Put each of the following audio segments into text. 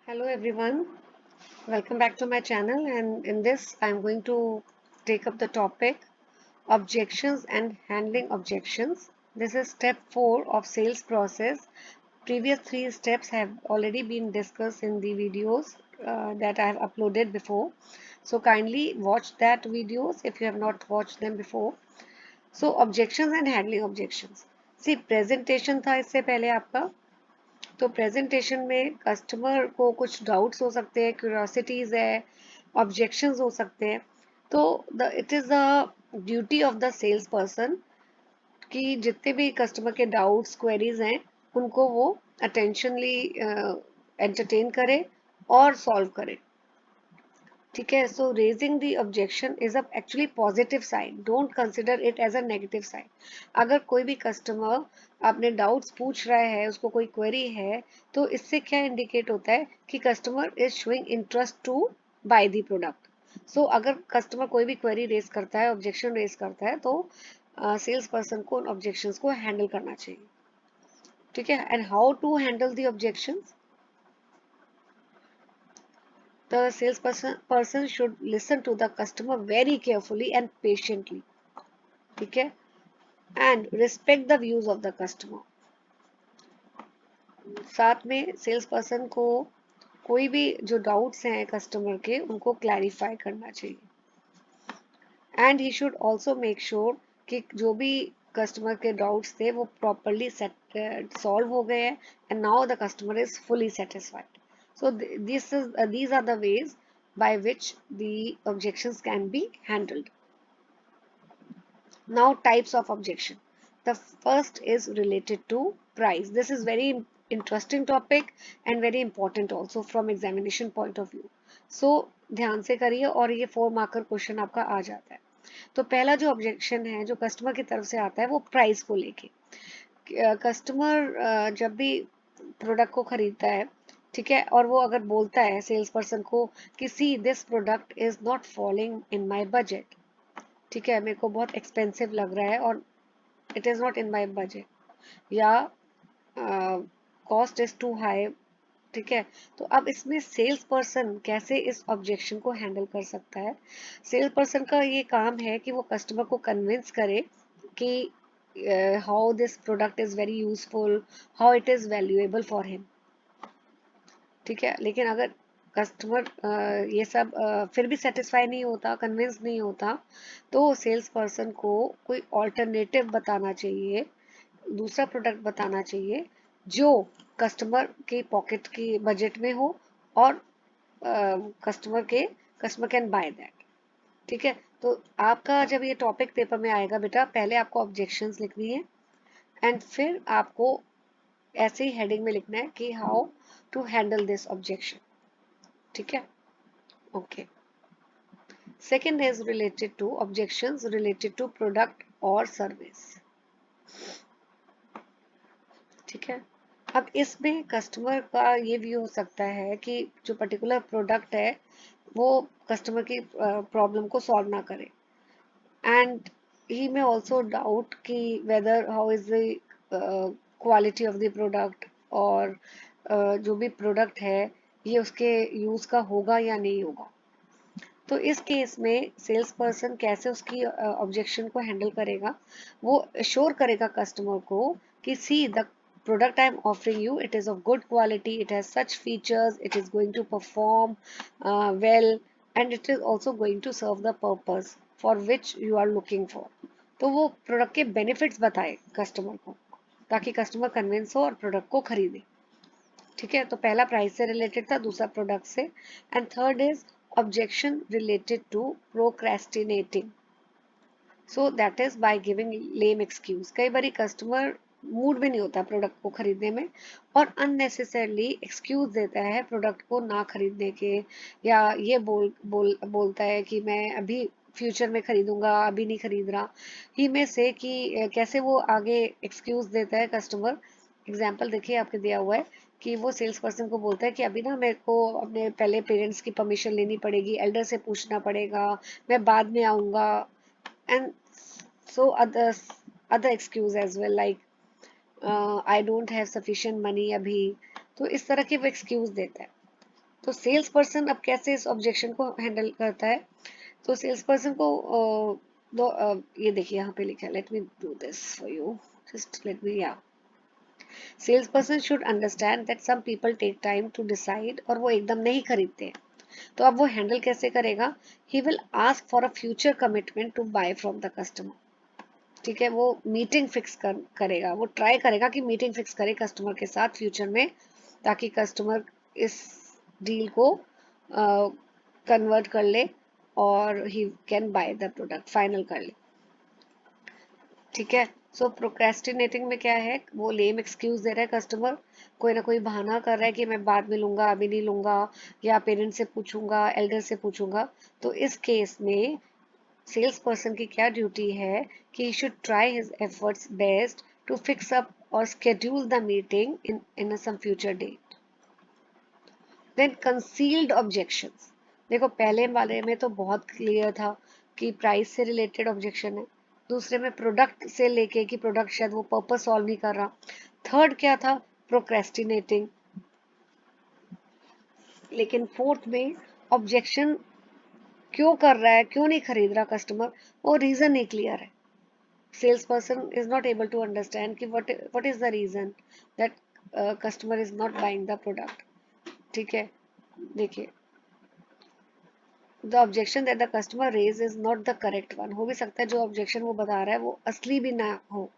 Hello everyone, welcome back to my channel, and in this I'm going to take up the topic objections and handling objections. This is step 4 of sales process. Previous 3 steps have already been discussed in the videos that I have uploaded before. So kindly watch that videos if you have not watched them before. So objections and handling objections. See, presentation था इससे पहले आपका, तो presentation में customer को कुछ doubts हो सकते हैं, क्यूरियोसिटीज है, ऑब्जेक्शंस हो सकते हैं। तो it is the duty of the sales person कि जितने भी कस्टमर के डाउट्स क्वेरीज हैं उनको वो अटेंशनली एंटरटेन करे और सॉल्व करे। ठीक है, so raising the objection is a actually positive sign, don't consider it as a negative sign. अगर कोई भी कस्टमर अपने डाउट्स पूछ रहा है, उसको कोई क्वेरी है, तो इससे क्या इंडिकेट होता है कि customer is showing interest to buy the product. So अगर कस्टमर कोई भी क्वेरी रेज करता है, ऑब्जेक्शन रेज करता है, तो सेल्स पर्सन को उन ऑब्जेक्शंस को हैंडल करना चाहिए। ठीक है, and how to handle the objections? The salesperson should listen to the customer very carefully and patiently. ठीक है, and respect the views of the customer. साथ में सेल्स पर्सन को कोई भी जो डाउट्स हैं कस्टमर के उनको क्लैरिफाई करना चाहिए। And he should also make sure कि जो भी कस्टमर के डाउट्स थे वो प्रॉपरली सॉल्व हो गए हैं, and now the customer is fully satisfied. So these are the ways by which the objections can be handled. Now, types of objection. The first is related to price. This is very interesting topic and very important also from examination point of view. So ध्यान से करिए और ये 4 marker question आपका आ जाता है। तो पहला जो ऑब्जेक्शन है जो कस्टमर की तरफ से आता है वो प्राइस को लेके। कस्टमर जब भी प्रोडक्ट को खरीदता है, ठीक है, और वो अगर बोलता है सेल्स पर्सन को कि see this product is not following in my budget, ठीक है, मेरे को बहुत एक्सपेंसिव लग रहा है और it is not in my budget, या कॉस्ट इज टू हाई। ठीक है, तो अब इसमें सेल्स पर्सन कैसे इस ऑब्जेक्शन को हैंडल कर सकता है? सेल्स पर्सन का ये काम है कि वो कस्टमर को कन्विंस करे कि how this product is very useful, how it is valuable for him. ठीक है, लेकिन अगर कस्टमर ये सब फिर भी सेटिस्फाई नहीं होता, कन्विंस नहीं होता, तो सेल्स पर्सन को कोई ऑल्टरनेटिव बताना चाहिए, दूसरा प्रोडक्ट बताना चाहिए जो कस्टमर के पॉकेट की बजट में हो और कस्टमर कैन बाय दैट। ठीक है, तो आपका जब ये टॉपिक पेपर में आएगा बेटा, पहले आपको ऑब्जेक्शंस लिखनी है एंड फिर आपको ऐसे ही हेडिंग में लिखना है कि how to handle this objection. ठीक है, okay. Second is related to objections related to product और सर्विस। ठीक है, अब इसमें कस्टमर का ये व्यू हो सकता है कि जो पर्टिकुलर प्रोडक्ट है वो कस्टमर की प्रॉब्लम को सॉल्व ना करे, and he may also doubt कि whether how is the quality of the product, और जो भी प्रोडक्ट है ये उसके यूज का होगा या नहीं होगा। तो इस केस में सेल्स पर्सन कैसे उसकी ऑब्जेक्शन को हैंडल करेगा? वो श्योर करेगा कस्टमर को कि see the product I am offering you, it is of good quality, it has such features, it is going to perform well, and it is also going to serve the purpose for which you are looking for. तो वो product के benefits बताए customer को ताकि customer convince हो और product को खरीदे। ठीक है, तो पहला प्राइस से रिलेटेड था, दूसरा प्रोडक्ट से, and third is objection related to procrastinating. So that is by giving lame excuse. कई बार कस्टमर मूड में नहीं होता प्रोडक्ट को खरीदने में और अननेसेसरली एक्सक्यूज देता है प्रोडक्ट को ना खरीदने के, या ये बोलता है कि मैं अभी फ्यूचर में खरीदूंगा, अभी नहीं खरीद रहा। ही में से कि कैसे वो आगे एक्सक्यूज देता है कस्टमर। एग्जाम्पल देखिए आपके दिया हुआ है कि वो सेल्स पर्सन को बोलता है कि अभी ना मेरे को अपने पहले पेरेंट्स की परमिशन लेनी पड़ेगी, एल्डर से पूछना पड़ेगा, मैं बाद में आऊँगा, and so other excuse as well, like I don't have sufficient money अभी। तो इस तरह के वो एक्सक्यूज देता है। तो सेल्स पर्सन अब कैसे इस ऑब्जेक्शन को हैंडल करता है? तो सेल्स पर्सन को ये देखिए यहाँ पे लिखा है, let me do this for you, just let me, या sales person should understand that some people take time to decide, और वो एकदम नहीं खरीदते हैं। तो अब वो हैंडल कैसे करेगा? He will ask for a future commitment to buy from the customer. ठीक है, वो मीटिंग फिक्स करेगा, वो ट्राई करेगा कि मीटिंग फिक्स करे कस्टमर के साथ फ्यूचर में, ताकि कस्टमर इस डील को कन्वर्ट कर ले और he can buy the product, final कर ले। ठीक है, सो प्रोक्रेस्टिनेटिंग में क्या है? वो लेम एक्सक्यूज दे रहा है कस्टमर, कोई ना कोई बहाना कर रहा है कि मैं बाद में लूंगा, अभी नहीं लूंगा, या पेरेंट्स से पूछूंगा, एल्डर से पूछूंगा। तो इस केस में सेल्स पर्सन की क्या ड्यूटी है कि he should try his efforts best to fix up और schedule the meeting in some future date. Then concealed objections, देखो पहले वाले में तो बहुत क्लियर था कि प्राइस से रिलेटेड ऑब्जेक्शन है, दूसरे में प्रोडक्ट से लेके कि प्रोडक्ट शायद वो पर्पस सॉल्व नहीं कर रहा, थर्ड क्या था? प्रोक्रेस्टिनेटिंग। लेकिन फोर्थ में ऑब्जेक्शन क्यों कर रहा है, क्यों नहीं खरीद रहा कस्टमर, वो रीजन नहीं क्लियर है। Sales person is not able to understand कि what is the reason that customer is not buying the product। ठीक है, देखिए, the objection that the customer raise is not the correct one. हो भी सकता है जो ऑब्जेक्शन वो बता रहा है वो असली भी ना हो,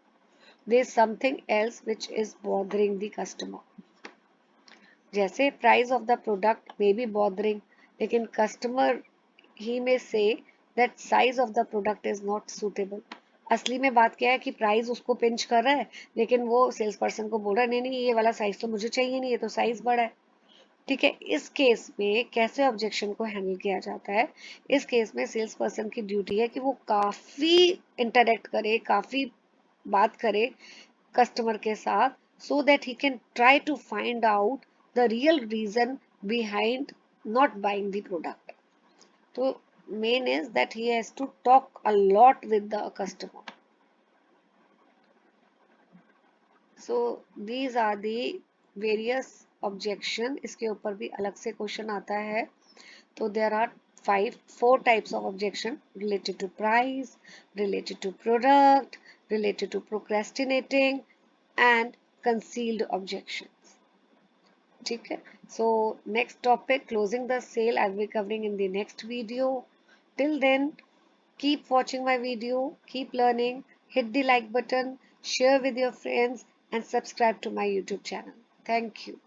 there is something else which is bothering the customer. जैसे price of the product may be bothering, लेकिन कस्टमर ही में से that size of the product is not suitable. असली में बात क्या है कि प्राइस उसको पिंच कर रहा है, लेकिन वो सेल्स पर्सन को बोल रहा है नहीं नहीं, ये वाला साइज तो मुझे चाहिए नहीं, ये तो साइज बड़ा है। ठीक है, इस केस में कैसे ऑब्जेक्शन को हैंडल किया जाता है? इस केस में सेल्स पर्सन की ड्यूटी है कि वो काफी इंटरेक्ट करे, काफी बात करे कस्टमर के साथ, so that he can try to find out the real reason behind not buying the product. So main is that he has to talk a lot with the customer. So these are the various objection, इसके ऊपर भी अलग से question आता है। तो there are four types of objection: related to price, related to product, related to procrastinating, and concealed objections. ठीक है, so next topic, closing the sale, I'll be covering in the next video. Till then, keep watching my video, keep learning, hit the like button, share with your friends, and subscribe to my YouTube channel. Thank you.